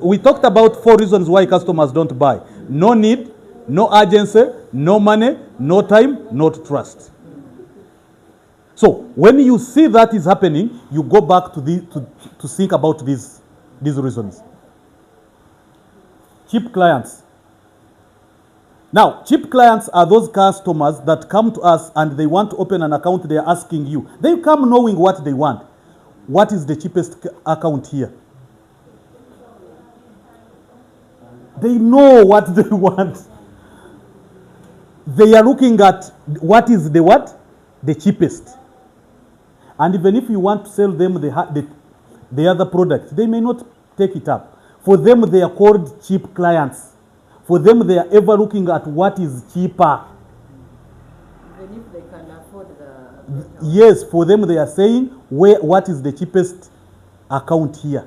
We talked about 4 reasons why customers don't buy. No need, no urgency, no money, no time, not trust. So when you see that is happening, you go back to think about these reasons. Cheap clients. Now, cheap clients are those customers that come to us and they want to open an account. They are asking you. They come knowing what they want. What is the cheapest account here? They know what they want. They are looking at what is the what? The cheapest. And even if you want to sell them the other product, they may not take it up. For them, they are called cheap clients. For them, they are ever looking at what is cheaper. Even if they can afford Yes, for them, they are saying what is the cheapest account here.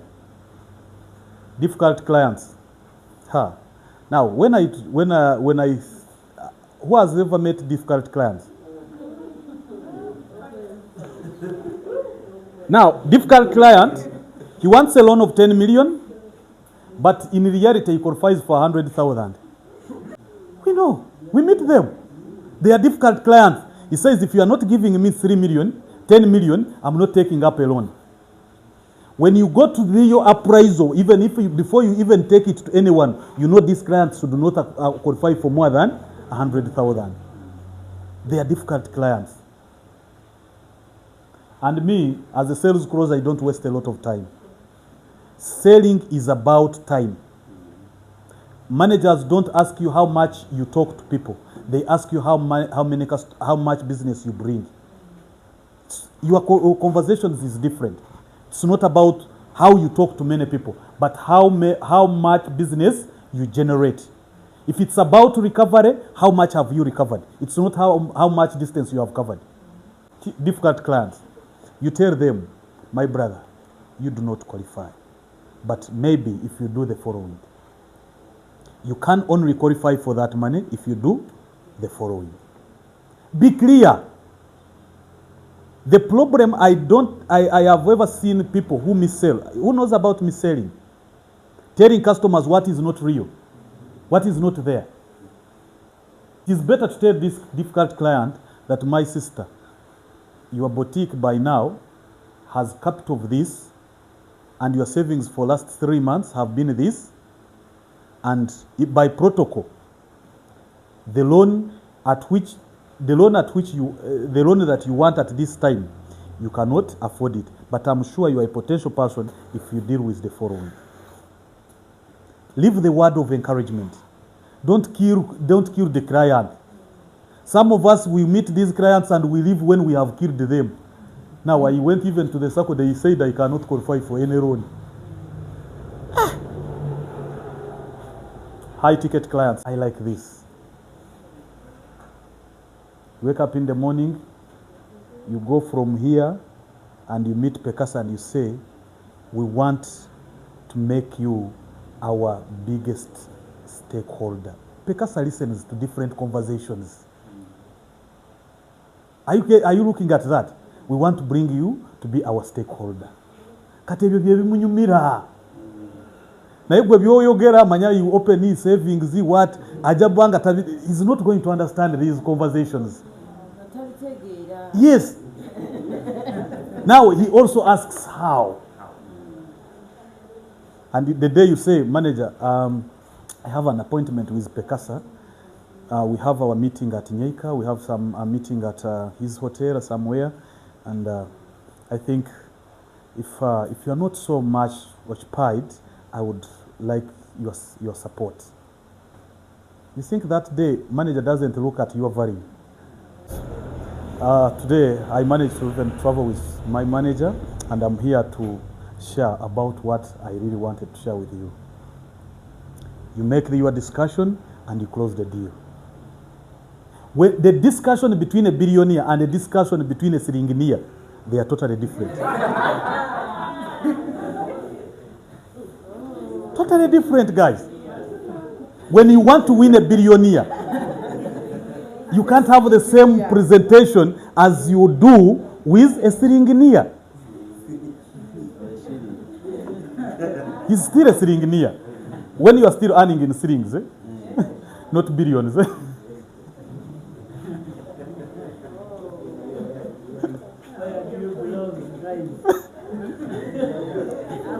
Difficult clients. Now, who has ever met difficult clients? Now, difficult client, he wants a loan of 10 million, but in reality, he qualifies for 100,000. We know. We meet them. They are difficult clients. He says, if you are not giving me 3 million, 10 million, I'm not taking up a loan. When you go to your appraisal, even if before you even take it to anyone, you know these clients should not qualify for more than 100,000. They are difficult clients. And me, as a sales closer, I don't waste a lot of time. Selling is about time. Managers don't ask you how much you talk to people. They ask you how much business you bring. Your conversations is different. It's not about how you talk to many people, but how much business you generate. If it's about recovery, how much have you recovered? It's not how much distance you have covered. Difficult clients. You tell them, my brother, you do not qualify. But maybe if you do the following. You can only qualify for that money if you do the following. Be clear. The problem I have ever seen people who mis-sell. Who knows about mis-selling? Telling customers what is not real, what is not there. It is better to tell this difficult client that, my sister, your boutique by now has capital of this, and your savings for last 3 months have been this, and by protocol, the loan that you want at this time, you cannot afford it. But I'm sure you are a potential person if you deal with the following. Leave the word of encouragement. Don't kill the client. Some of us, we meet these clients and we leave when we have killed them. Now, I went even to the circle, they said I cannot qualify for any loan. High ticket clients, I like this. You wake up in the morning, you go from here and you meet Pekasa and you say, we want to make you our biggest stakeholder. Pekasa listens to different conversations. Are you looking at that? We want to bring you to be our stakeholder. Katebyo byebimunyumira. Na yegwe byoyogera manya you open his savings, what ajabanga he's not going to understand these conversations. Yes. Now he also asks how. And the day you say, manager, I have an appointment with Pekasa. We have our meeting at Nyeka. We have a meeting at his hotel somewhere. And I think if you are not so much occupied, I would like your support. You think that day manager doesn't look at your value? Today I managed to even travel with my manager, and I'm here to share about what I really wanted to share with you. You make your discussion and you close the deal. When the discussion between a billionaire and the discussion between a siringineer, they are totally different. Totally different, guys. When you want to win a billionaire, you can't have the same presentation as you do with a siringineer. He's still a shillingineer. When you are still earning in shillings, not billions.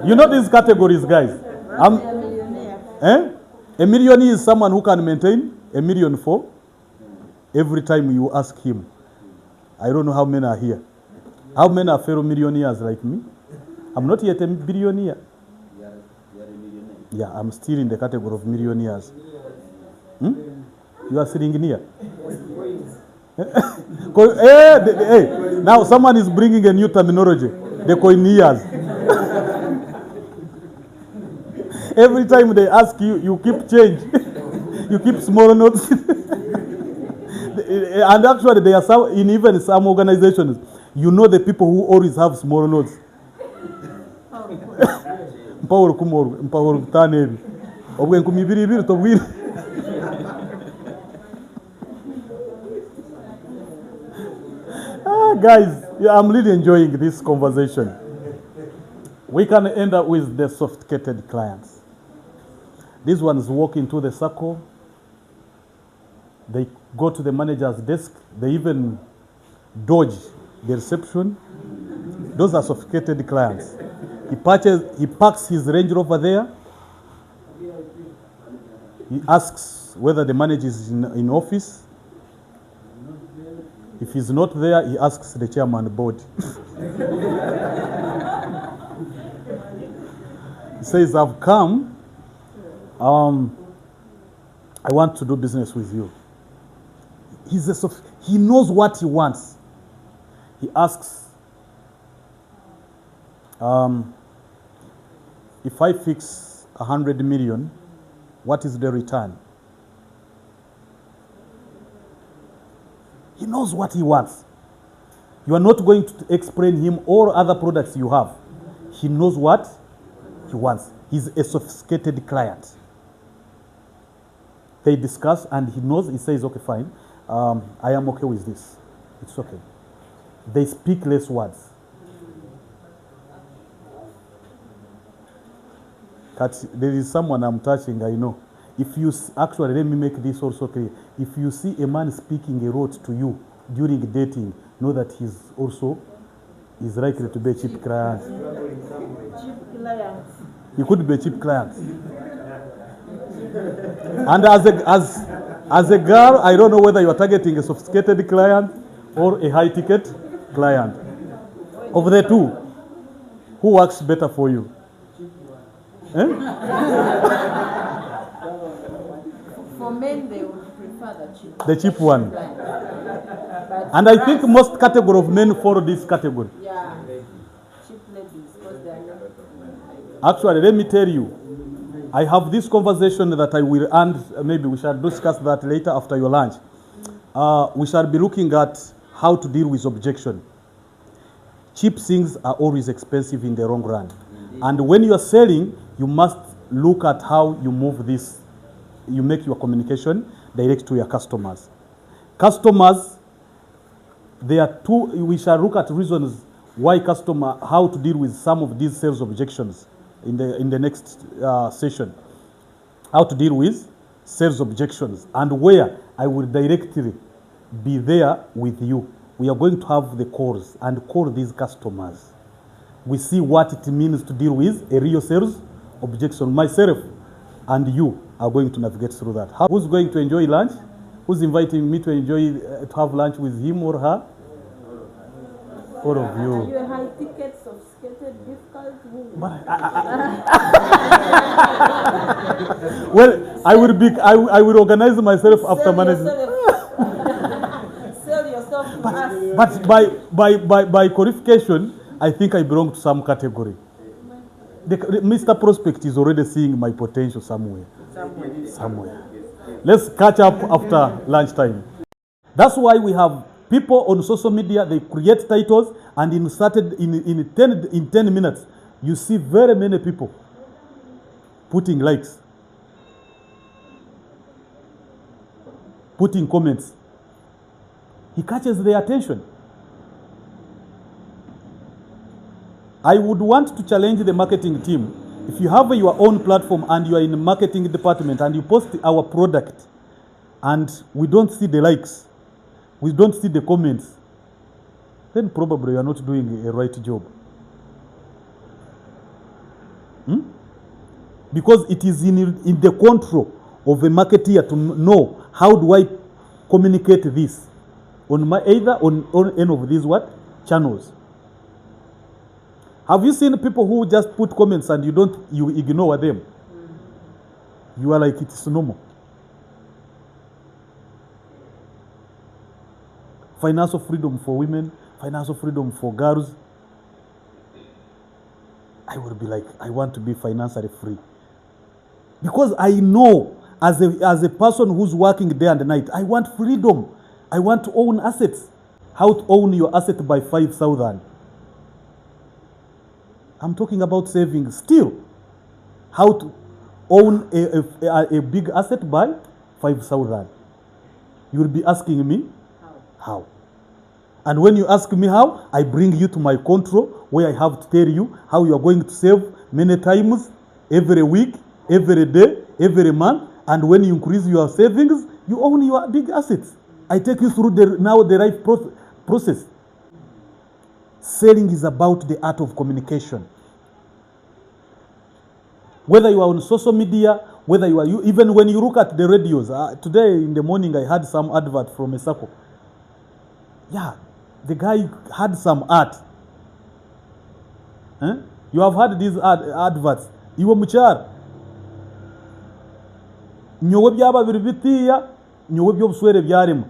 You know these categories, guys. A millionaire. A millionaire is someone who can maintain $1 million for every time you ask him. I don't know how many are here. How many are fellow millionaires like me? I'm not yet a billionaire. You are a millionaire. Yeah, I'm still in the category of millionaires. You are sitting near. Hey, now someone is bringing a new terminology, the coineers. Every time they ask you, you keep change. You keep small notes. And actually, there are some, in even some organizations, you know the people who always have small notes. Guys, yeah, I'm really enjoying this conversation. We can end up with the sophisticated clients. These ones walk into the circle. They go to the manager's desk. They even dodge the reception. Those are sophisticated clients. He parks his Range Rover there. He asks whether the manager is in office. If he's not there, he asks the chairman board. He says, I've come. I want to do business with you. He knows what he wants. He asks, if I fix 100 million, what is the return? He knows what he wants. You are not going to explain him all other products you have. He knows what he wants. He's a sophisticated client. They discuss and he knows, he says, okay, fine. I am okay with this. It's okay. They speak less words. There is someone I'm touching, I know. If you actually, let me make this also clear. If you see a man speaking a lot to you during dating, know that he's also is likely to be a cheap client. Cheap clients. He could be a cheap client. And as a girl, I don't know whether you are targeting a sophisticated client or a high-ticket client. Of the two, who works better for you? For men, they would prefer The cheap one. But And I think most category of men follow this category. yeah, cheap ladies, because they are not. Actually, let me tell you, I have this conversation that I will end. Maybe we shall discuss that later after your lunch. We shall be looking at how to deal with objection. Cheap things are always expensive in the long run. And when you are selling, you must look at how you move this. You make your communication direct to your customers. Customers, there are two, we shall look at reasons why how to deal with some of these sales objections in the next session. How to deal with sales objections and where I will directly be there with you. We are going to have the calls and call these customers. We see what it means to deal with a real sales objection. Myself and you are going to navigate through that. Who's going to enjoy lunch? Who's inviting me to enjoy to have lunch with him or her? All of Are you you. a high ticket, sophisticated, difficult? But well, I will organize myself after managing. Sell yourself to us. But by qualification, I think I belong to some category. Mr. Prospect is already seeing my potential somewhere. Let's catch up after lunchtime. That's why we have people on social media, they create titles, and in 10 minutes, you see very many people putting likes, putting comments. He catches their attention. I would want to challenge the marketing team If you have your own platform and you are in the marketing department and you post our product and we don't see the likes, we don't see the comments, then probably you are not doing a right job. Because it is in the control of a marketer to know how do I communicate this on my either on any of these what channels. Have you seen people who just put comments and you ignore them? You are like it's normal. Financial freedom for women, financial freedom for girls. I would be like, I want to be financially free. Because I know as a person who's working day and night, I want freedom. I want to own assets. How to own your asset by 5,000. I'm talking about saving still. How to own a big asset by 5,000. You will be asking me how. And when you ask me how, I bring you to my control where I have to tell you how you are going to save many times, every week, every day, every month. And when you increase your savings, you own your big assets. I take you through the right process. Selling is about the art of communication. Whether you are on social media, whether you are even when you look at the radios. Today in the morning I had some advert from a circle. Yeah, the guy had some art. You have had these adverts. Iwe muchara. Nyowe byaba biribitiya, nyowe byobuswere byarema.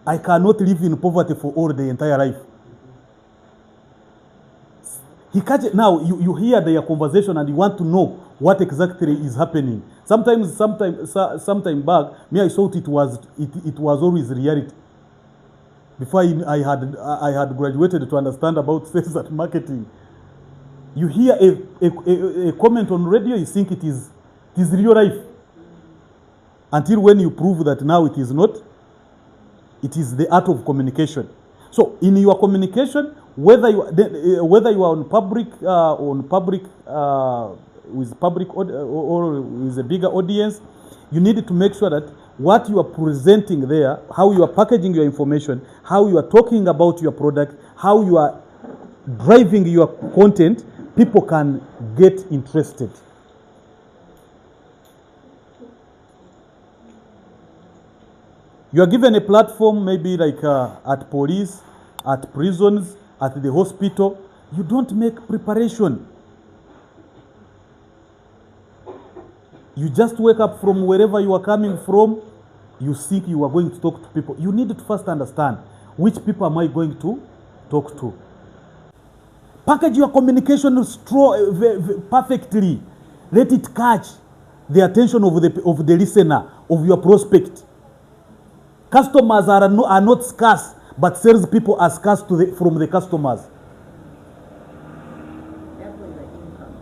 I cannot live in poverty for all the entire life. Now you hear their conversation and you want to know what exactly is happening. Sometime back, me I thought it was always reality. Before I had graduated to understand about sales and marketing. You hear a comment on radio, you think it is real life. Until when you prove that now it is not, it is the art of communication. So in your communication, whether you are on public with public or with a bigger audience, you need to make sure that what you are presenting there, how you are packaging your information, how you are talking about your product, how you are driving your content, people can get interested. You are given a platform, maybe like at police, at prisons, at the hospital. You don't make preparation. You just wake up from wherever you are coming from. You think you are going to talk to people. You need to first understand which people am I going to talk to. Package your communication perfectly. Let it catch the attention of the listener, of your prospect. Customers are not scarce, but sales people are scarce from the customers. Double the income.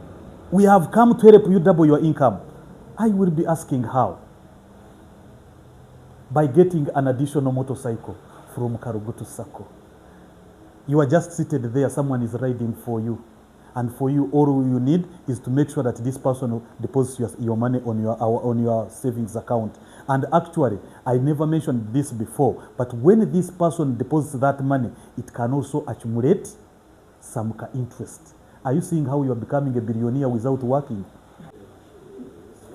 We have come to help you double your income. I will be asking how. By getting an additional motorcycle from Karugutu Sacco. You are just seated there, someone is riding for you. And for you, all you need is to make sure that this person deposits your money on your savings account. And actually, I never mentioned this before, but when this person deposits that money, it can also accumulate some interest. Are you seeing how you are becoming a billionaire without working?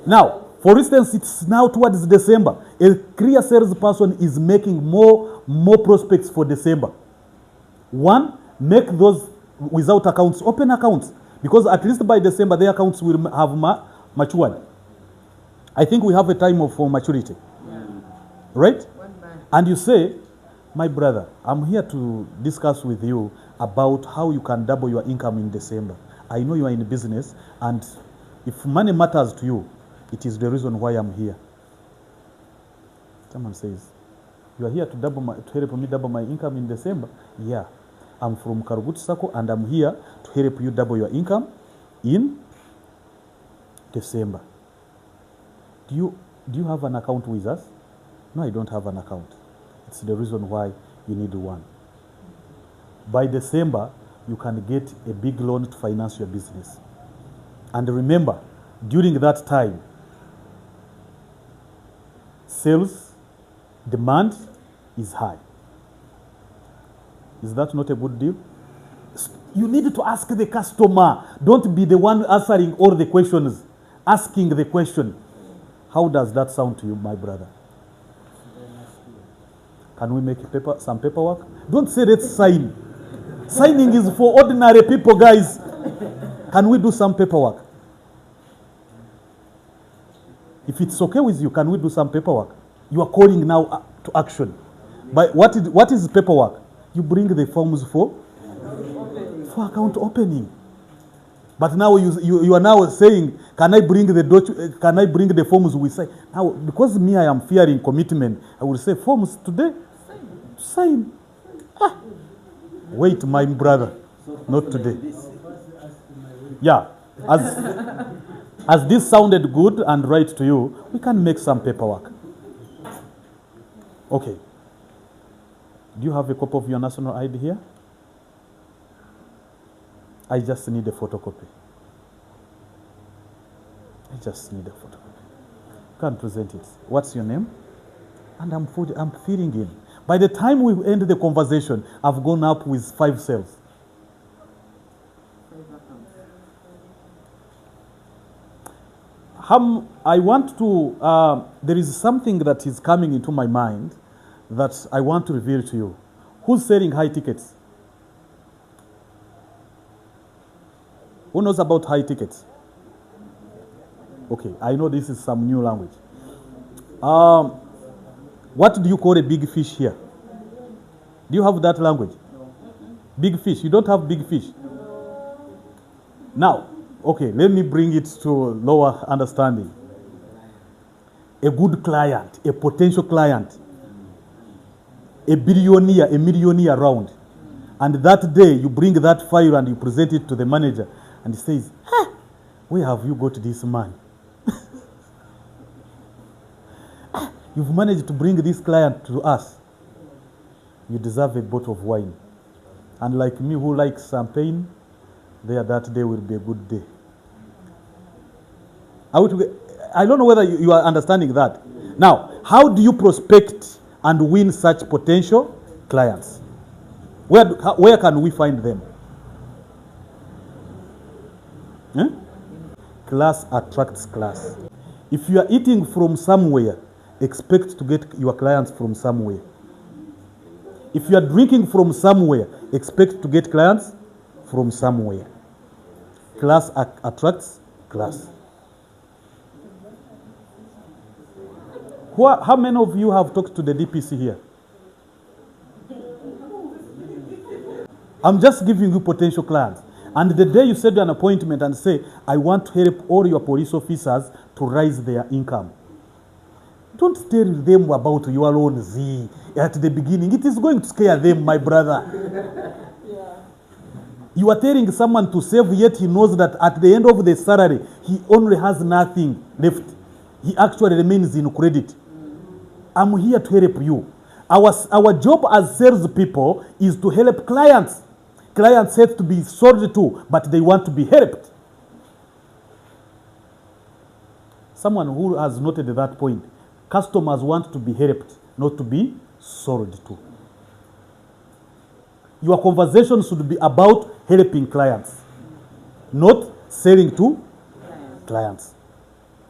Now, for instance, it's now towards December. A clear salesperson is making more prospects for December. One, make those without accounts, open accounts, because at least by December, their accounts will have matured. I think we have a time of maturity, right? 1 month. And you say, my brother, I'm here to discuss with you about how you can double your income in December. I know you are in business, and if money matters to you, it is the reason why I'm here. Someone says, you are here to help me double my income in December? Yeah. I'm from Karugutu Sacco and I'm here to help you double your income in December. Do you have an account with us? No, I don't have an account. It's the reason why you need one. By December, you can get a big loan to finance your business. And remember, during that time, sales demand is high. Is that not a good deal? You need to ask the customer. Don't be the one answering all the questions. Asking the question. How does that sound to you, my brother? Can we make some paperwork? Don't say let's sign. Signing is for ordinary people, guys. Can we do some paperwork? If it's okay with you, can we do some paperwork? You are calling now to action. But what is paperwork? You bring the forms for account opening. But now you are now saying, can I bring the forms we say? Now, because me, I am fearing commitment, I will say forms today. Sign. Wait, my brother. Not today. Yeah. As this sounded good and right to you, we can make some paperwork. Okay. Do you have a copy of your national ID here? I just need a photocopy. I just need a photocopy. You can present it. What's your name? And I'm filling in. By the time we end the conversation, I've gone up with 5 cells. I want to, there is something that is coming into my mind that I want to reveal to you. Who's selling high tickets? Who knows about high tickets? Okay, I know this is some new language. What do you call a big fish here? Do you have that language? Big fish. You don't have big fish. Now, okay, let me bring it to lower understanding. A good client, a potential client, a billionaire, a millionaire around. And that day you bring that file and you present it to the manager and he says, where have you got this man? You've managed to bring this client to us. You deserve a bottle of wine. And like me who likes champagne, that day will be a good day. I don't know whether you are understanding that. Now, how do you prospect and win such potential clients? Where can we find them? Class attracts class. If you are eating from somewhere, expect to get your clients from somewhere. If you are drinking from somewhere, expect to get clients from somewhere. Class attracts class. How many of you have talked to the DPC here? I'm just giving you potential clients. And the day you set an appointment and say, I want to help all your police officers to raise their income. Don't tell them about your own Z at the beginning. It is going to scare them, my brother. You are telling someone to save, yet he knows that at the end of the salary, he only has nothing left. He actually remains in credit. I'm here to help you. Our job as salespeople is to help clients. Clients have to be sold to, but they want to be helped. Someone who has noted that point. Customers want to be helped, not to be sold to. Your conversation should be about helping clients, not selling to clients.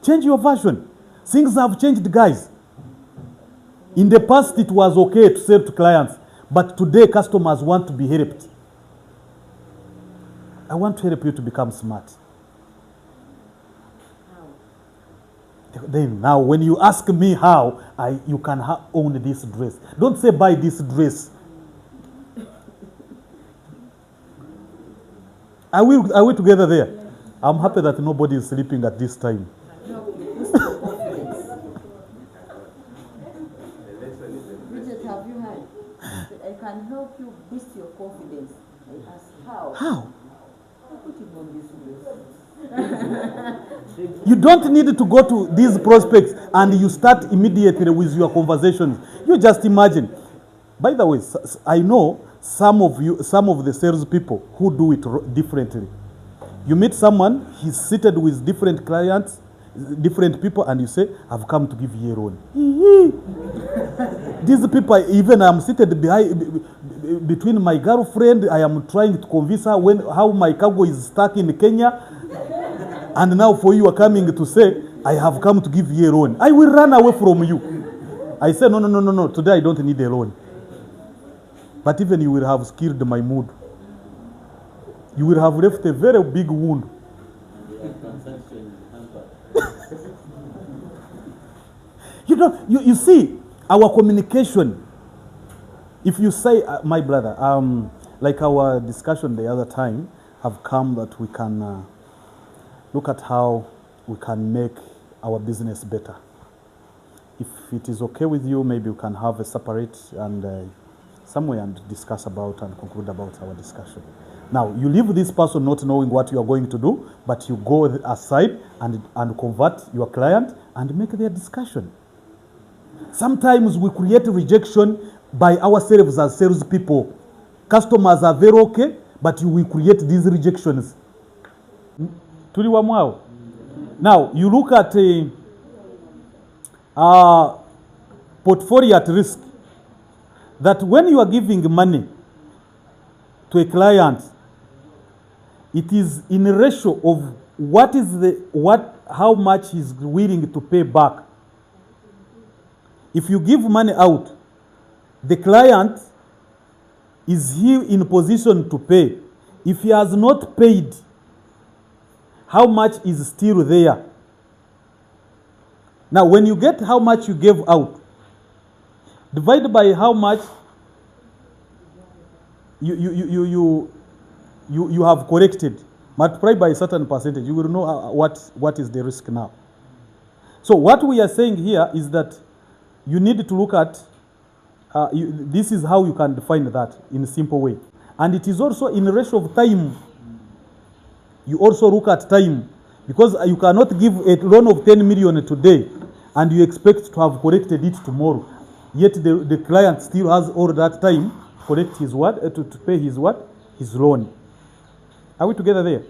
Change your version. Things have changed, guys. In the past, it was okay to sell to clients, but today, customers want to be helped. I want to help you to become smart. Then now, when you ask me how, you can own this dress. Don't say buy this dress. Are we together there? I'm happy that nobody is sleeping at this time. Bridget, have you heard? I can help you boost your confidence. I ask how? How? I put you on this list. You don't need to go to these prospects and you start immediately with your conversations. You just imagine. By the way, I know some of the salespeople who do it differently. You meet someone, he's seated with different clients, different people, and you say, I've come to give you a loan. These people, even I'm seated between my girlfriend, I am trying to convince her how my cargo is stuck in Kenya. And now for you are coming to say, I have come to give you a loan. I will run away from you. I say, no. Today I don't need a loan. But even you will have killed my mood. You will have left a very big wound. You see, our communication, if you say, my brother, like our discussion the other time, have come that we can look at how we can make our business better. If it is okay with you, maybe we can have a separate and somewhere and discuss about and conclude about our discussion. Now, you leave this person not knowing what you are going to do, but you go aside and convert your client and make their discussion. Sometimes we create rejection by ourselves as salespeople. Customers are very okay, but we create these rejections. Now, you look at a portfolio at risk. That when you are giving money to a client, it is in a ratio of how much he's willing to pay back. If you give money out, the client, is he in position to pay? If he has not paid, how much is still there? Now, when you get how much you gave out, divide by how much you have collected, multiply by a certain percentage, you will know what is the risk now. So what we are saying here is that you need to look at, this is how you can define that in a simple way. And it is also in a ratio of time. You also look at time, because you cannot give a loan of 10 million today and you expect to have collected it tomorrow. Yet the client still has all that time to collect his to pay his his loan. Are we together there?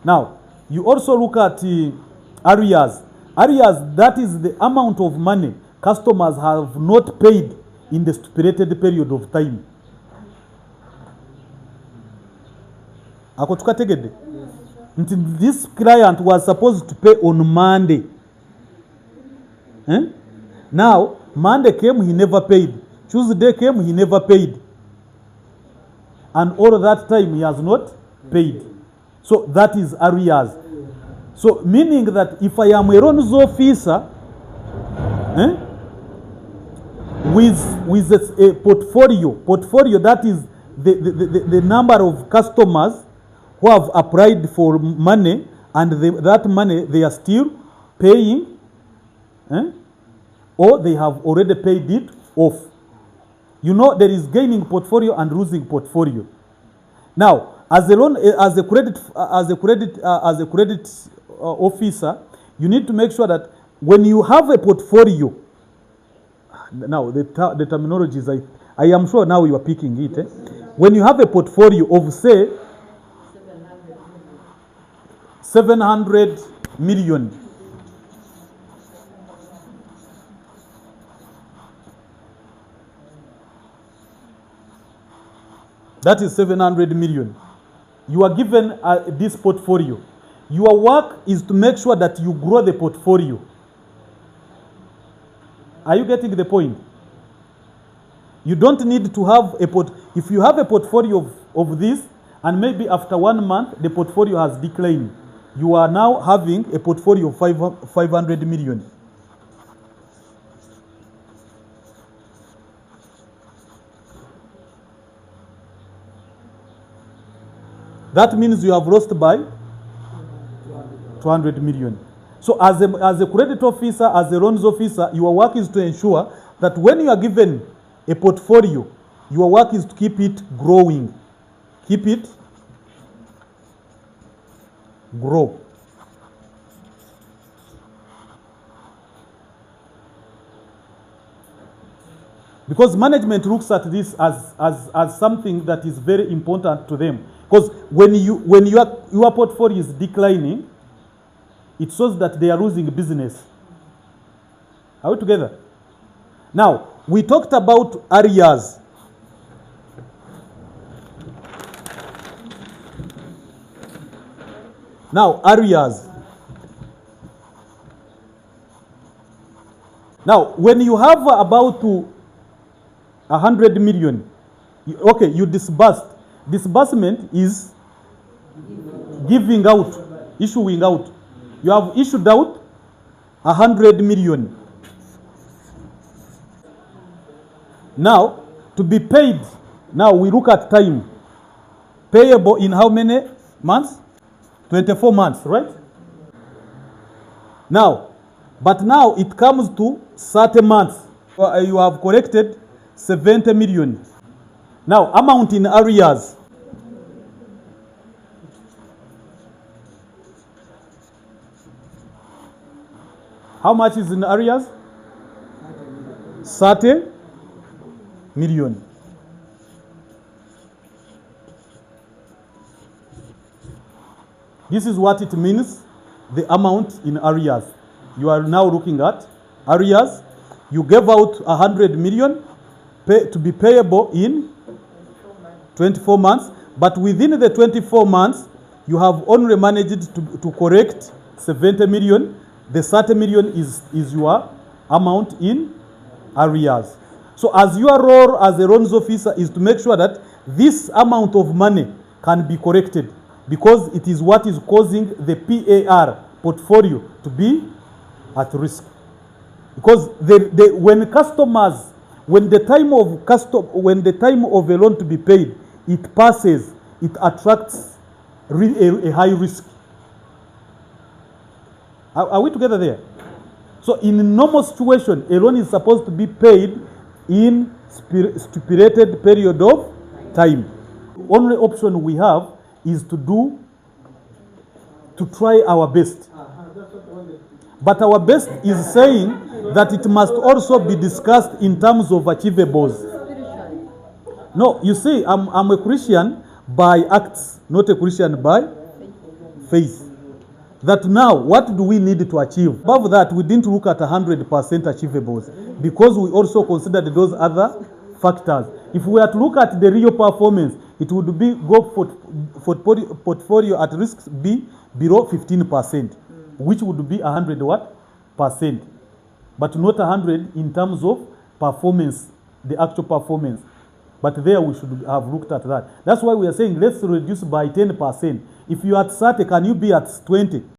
Now, you also look at arrears. Arrears, that is the amount of money customers have not paid in the stipulated period of time. Ako tukategede? This client was supposed to pay on Monday. Now, Monday came, he never paid. Tuesday came, he never paid. And all of that time, he has not paid. So that is arrears. So meaning that if I am a loans officer with a portfolio, that is the number of customers who have applied for money, and that money they are still paying, or they have already paid it off. You know, there is gaining portfolio and losing portfolio. Now, as a credit officer, you need to make sure that when you have a portfolio, now the terminology is, I am sure now you are picking it. When you have a portfolio of, say, 700 million. That is 700 million. You are given this portfolio. Your work is to make sure that you grow the portfolio. Are you getting the point? You don't need to have if you have a portfolio of this, and maybe after 1 month the portfolio has declined, you are now having a portfolio of 500 million. That means you have lost by 200 million. So as a credit officer, as a loans officer, your work is to ensure that when you are given a portfolio, your work is to keep it growing. Keep it grow. Because management looks at this as something that is very important to them. Because when your portfolio is declining, it shows that they are losing business. Are we together? Now, we talked about areas. Now, areas. Now, when you have about 100 million, you disbursed. Disbursement is giving out, issuing out. You have issued out 100 million. Now, to be paid, now we look at time. Payable in how many months? 24 months, right? Now, but now it comes to 30 months. You have collected 70 million. Now, amount in arrears. How much is in arrears? 30 million. This is what it means, the amount in arrears. You are now looking at arrears. You gave out 100 million to be payable in 24 months. But within the 24 months, you have only managed to correct 70 million. The 30 million is your amount in arrears. So as your role as a loans officer is to make sure that this amount of money can be corrected, because it is what is causing the PAR portfolio to be at risk. Because when the time of a loan to be paid, it passes, it attracts a high risk. Are we together there? So in a normal situation, a loan is supposed to be paid in stipulated period of time. The only option we have is to try our best. But our best is saying that it must also be discussed in terms of achievables. No, you see, I'm a Christian by acts, not a Christian by faith. That now, what do we need to achieve? Above that, we didn't look at 100% achievables because we also considered those other factors. If we are to look at the real performance, it would be portfolio at risk be below 15%, which would be 100 what? %. But not 100 in terms of performance, the actual performance. But there we should have looked at that. That's why we are saying let's reduce by 10%. If you are at 30, can you be at 20?